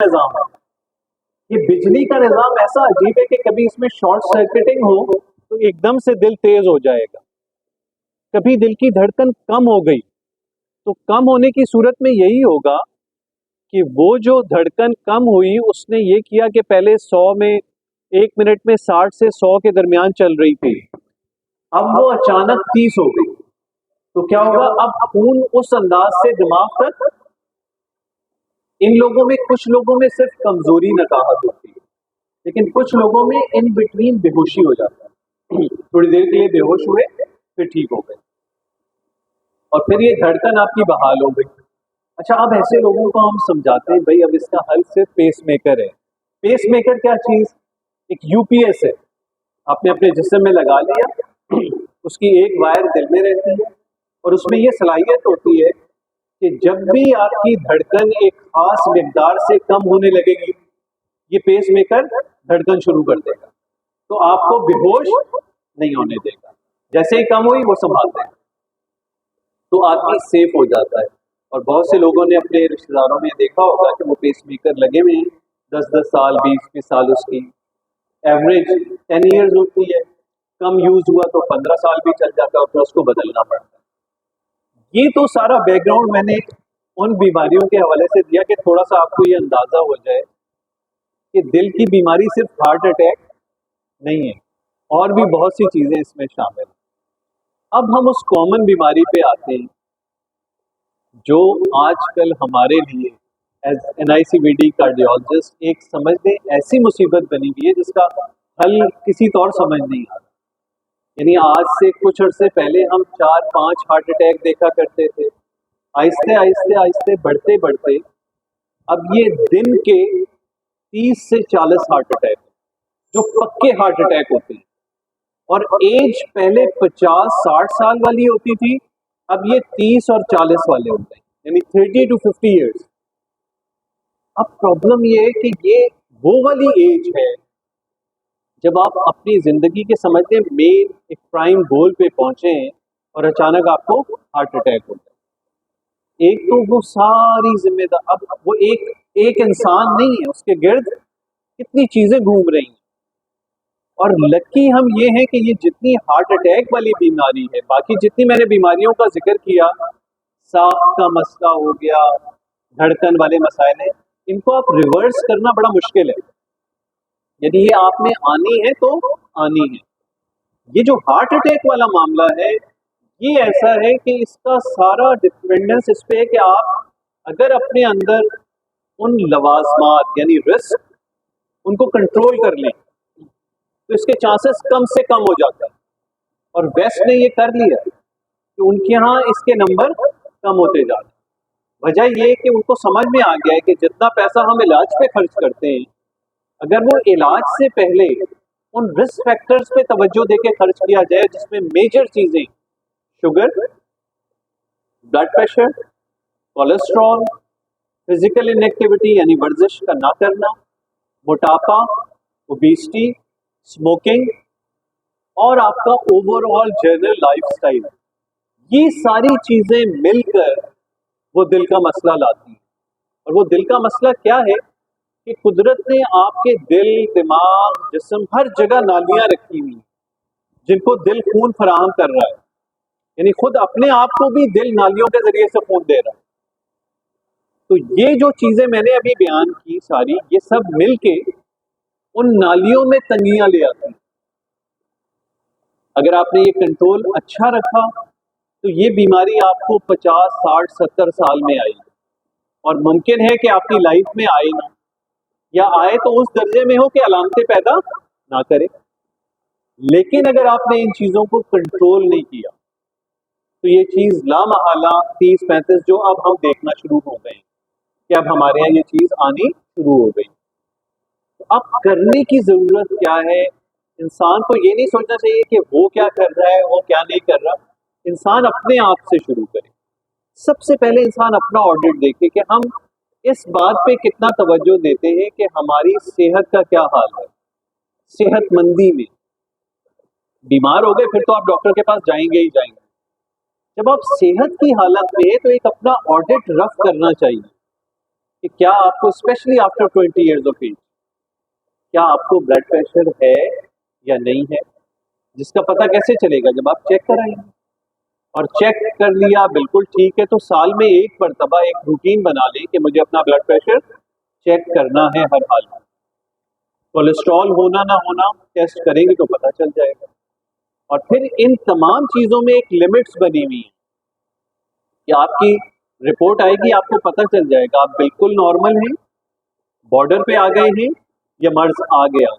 نظام ہے. یہ بجلی کا نظام ایسا عجیب ہے کہ کبھی اس میں شارٹ سرکٹنگ ہو تو ایک دم سے دل تیز ہو جائے گا, کبھی دل کی دھڑکن کم ہو گئی تو کم ہونے کی صورت میں یہی ہوگا کہ وہ جو دھڑکن کم ہوئی اس نے یہ کیا کہ پہلے 100 میں 1 منٹ میں 60 سے 100 کے درمیان چل رہی تھی, اب وہ اچانک 30 ہو گئی. تو کیا ہوگا, اب خون اس انداز سے دماغ تک, ان لوگوں میں کچھ لوگوں میں صرف کمزوری نقاہت ہوتی ہے, لیکن کچھ لوگوں میں ان بٹوین بے ہوشی ہو جاتا ہے, تھوڑی دیر کے لیے بے ہوش ہوئے پھر ٹھیک ہو گئے اور پھر یہ دھڑکن آپ کی بحال ہو گئی. اچھا, اب ایسے لوگوں کو ہم سمجھاتے ہیں بھائی اب اس کا حل صرف پیس میکر ہے. پیس میکر کیا چیز؟ ایک یو پی ایس ہے, آپ نے اپنے جسم میں لگا لیا, اس کی ایک وائر دل میں رہتی ہے اور اس میں یہ صلاحیت ہوتی ہے کہ جب بھی آپ کی دھڑکن ایک خاص مقدار سے کم ہونے لگے گی, یہ پیس میکر دھڑکن شروع کر دے گا, تو آپ کو بے ہوش نہیں ہونے دے گا. جیسے ہی کم ہوئی وہ سنبھالتے ہیں تو آدمی سیف ہو جاتا ہے. اور بہت سے لوگوں نے اپنے رشتے داروں میں دیکھا ہوگا کہ وہ پیس میکر لگے ہوئے ہیں, 10 سال 20 سال, اس کی ایوریج 10 ایئرز ہوتی ہے, کم یوز ہوا تو 15 سال بھی چل جاتا ہے اور پھر اس کو بدلنا پڑتا ہے. یہ تو سارا بیک گراؤنڈ میں نے ان بیماریوں کے حوالے سے دیا کہ تھوڑا سا آپ کو یہ اندازہ ہو جائے کہ دل کی بیماری صرف ہارٹ اٹیک نہیں ہے, اور بھی بہت سی چیزیں اس میں شامل ہیں. اب ہم اس کامن بیماری پہ آتے ہیں جو آج کل ہمارے لیے as N I C V D cardiologist ایک سمجھ لیں ایسی مصیبت بنی ہوئی ہے جس کا حل کسی طور سمجھ نہیں آتا. یعنی آج سے کچھ عرصے پہلے ہم 4-5 ہارٹ اٹیک دیکھا کرتے تھے, آہستہ آہستہ آہستہ بڑھتے بڑھتے اب یہ دن کے 30 سے 40 ہارٹ اٹیک جو پکے ہارٹ اٹیک ہوتے ہیں, اور ایج پہلے 50-60 سال والی ہوتی تھی, اب یہ 30 اور 40 والے ہوتے ہیں, یعنی 30 to 50 ایئرس. اب پرابلم یہ ہے کہ یہ وہ والی ایج ہے جب آپ اپنی زندگی کے سمجھتے ہیں مین ایک پرائم گول پہ پہنچے ہیں اور اچانک آپ کو ہارٹ اٹیک ہوتا ہے. ایک تو وہ ساری ذمہ دار, اب وہ ایک انسان نہیں ہے, اس کے گرد کتنی چیزیں گھوم رہی ہیں. اور لکی ہم یہ ہیں کہ یہ جتنی ہارٹ اٹیک والی بیماری ہے, باقی جتنی میں نے بیماریوں کا ذکر کیا, سانس کا مسئلہ ہو گیا, دھڑکن والے مسائل ہیں, ان کو آپ ریورس کرنا بڑا مشکل ہے. یعنی یہ آپ میں آنی ہے تو آنی ہے. یہ جو ہارٹ اٹیک والا معاملہ ہے یہ ایسا ہے کہ اس کا سارا ڈپینڈنس اس پہ ہے کہ آپ اگر اپنے اندر ان لوازمات یعنی رسک ان کو کنٹرول کر لیں تو اس کے چانسز کم سے کم ہو جاتا ہے. اور ویسٹ نے یہ کر لیا کہ ان کے ہاں اس کے نمبر کم ہوتے جاتے ہیں. وجہ یہ کہ ان کو سمجھ میں آ گیا ہے کہ جتنا پیسہ ہم علاج پہ خرچ کرتے ہیں, اگر وہ علاج سے پہلے ان رسک فیکٹرز پہ توجہ دے کے خرچ کیا جائے جس میں میجر چیزیں sugar, blood pressure, cholesterol, physical inactivity یعنی ورزش کا نہ کرنا, موٹاپا, اوبیسٹی, اسموکنگ, اور آپ کا over all general life style, یہ ساری چیزیں مل کر وہ دل کا مسئلہ لاتی ہیں. اور وہ دل کا مسئلہ کیا ہے کہ قدرت نے آپ کے دل, دماغ, جسم ہر جگہ نالیاں رکھی ہوئی جن کو دل خون فراہم کر رہا ہے, یعنی خود اپنے آپ کو بھی دل نالیوں کے ذریعے سے خون دے رہا ہے. تو یہ جو چیزیں میں نے ابھی بیان کی ساری, یہ سب مل کے ان نالیوں میں تنگیاں لے آتی ہیں. اگر آپ نے یہ کنٹرول اچھا رکھا تو یہ بیماری آپ کو 50, 60, 70 سال میں آئی, اور ممکن ہے کہ آپ کی لائف میں آئے نہ, یا آئے تو اس درجے میں ہو کہ علامتیں پیدا نہ کرے. لیکن اگر آپ نے ان چیزوں کو کنٹرول نہیں کیا تو یہ چیز لامحالہ 30-35 جو اب ہم دیکھنا شروع ہو گئے ہیں کہ اب ہمارے یہاں یہ چیز آنی شروع ہو گئی. تو اب کرنے کی ضرورت کیا ہے؟ انسان کو یہ نہیں سوچنا چاہیے کہ وہ کیا کر رہا ہے, وہ کیا نہیں کر رہا. انسان اپنے آپ سے شروع کرے. سب سے پہلے انسان اپنا آڈٹ دیکھے کہ ہم اس بات پہ کتنا توجہ دیتے ہیں کہ ہماری صحت کا کیا حال ہے. صحت مندی میں بیمار ہو گئے پھر تو آپ ڈاکٹر کے پاس جائیں گے ہی جائیں گے. جب آپ صحت کی حالت میں ہیں تو ایک اپنا آڈٹ رف کرنا چاہیے کہ کیا آپ کو especially after 20 years of age کیا آپ کو بلڈ پریشر ہے یا نہیں ہے، جس کا پتہ کیسے چلے گا جب آپ چیک کرائیں گے. اور چیک کر لیا بالکل ٹھیک ہے تو سال میں ایک مرتبہ ایک روٹین بنا لیں کہ مجھے اپنا بلڈ پریشر چیک کرنا ہے ہر حال میں. کولیسٹرول ہونا نہ ہونا ٹیسٹ کریں گے تو پتہ چل جائے گا. اور پھر ان تمام چیزوں میں ایک لمٹس بنی ہوئی ہیں کہ آپ کی رپورٹ آئے گی، آپ کو پتہ چل جائے گا آپ بالکل نارمل ہیں، بارڈر پہ آ گئے ہیں یا مرض آ گیا.